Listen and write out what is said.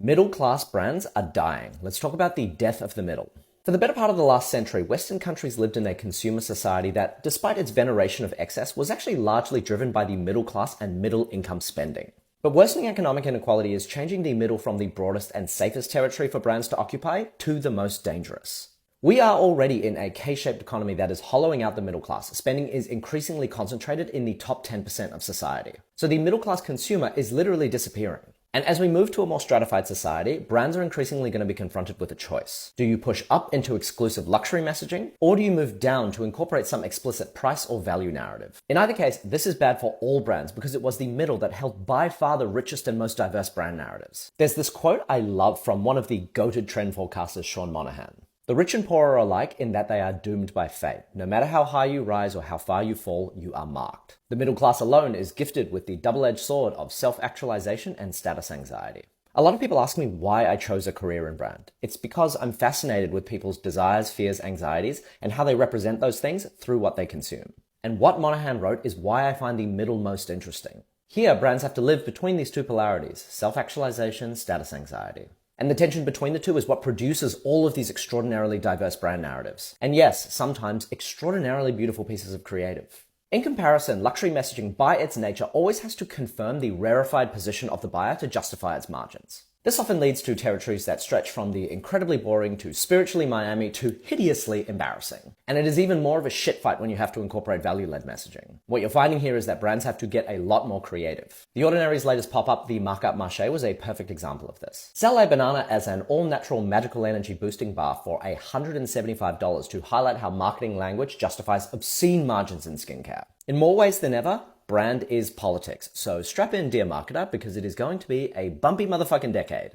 Middle-class brands are dying. Let's talk about the death of the middle. For the better part of the last century, Western countries lived in a consumer society that, despite its veneration of excess, was actually largely driven by the middle class and middle income spending. But worsening economic inequality is changing the middle from the broadest and safest territory for brands to occupy to the most dangerous. We are already in a K-shaped economy that is hollowing out the middle class. Spending is increasingly concentrated in the top 10% of society. So the middle class consumer is literally disappearing. And as we move to a more stratified society, brands are increasingly going to be confronted with a choice. Do you push up into exclusive luxury messaging, or do you move down to incorporate some explicit price or value narrative? In either case, this is bad for all brands because it was the middle that held by far the richest and most diverse brand narratives. There's this quote I love from one of the goated trend forecasters, Sean Monahan. The rich and poor are alike in that they are doomed by fate. No matter how high you rise or how far you fall, you are marked. The middle class alone is gifted with the double-edged sword of self-actualization and status anxiety. A lot of people ask me why I chose a career in brand. It's because I'm fascinated with people's desires, fears, anxieties, and how they represent those things through what they consume. And what Monahan wrote is why I find the middle most interesting. Here, brands have to live between these two polarities, self-actualization, status anxiety. And the tension between the two is what produces all of these extraordinarily diverse brand narratives. And yes, sometimes extraordinarily beautiful pieces of creative. In comparison, luxury messaging by its nature always has to confirm the rarefied position of the buyer to justify its margins. This often leads to territories that stretch from the incredibly boring to spiritually Miami to hideously embarrassing. And it is even more of a shit fight when you have to incorporate value-led messaging. What you're finding here is that brands have to get a lot more creative. The Ordinary's latest pop-up, the Markup Marché, was a perfect example of this. Sell a banana as an all-natural magical energy boosting bar for $175 to highlight how marketing language justifies obscene margins in skincare. In more ways than ever, brand is politics, so strap in, dear marketer, because it is going to be a bumpy motherfucking decade.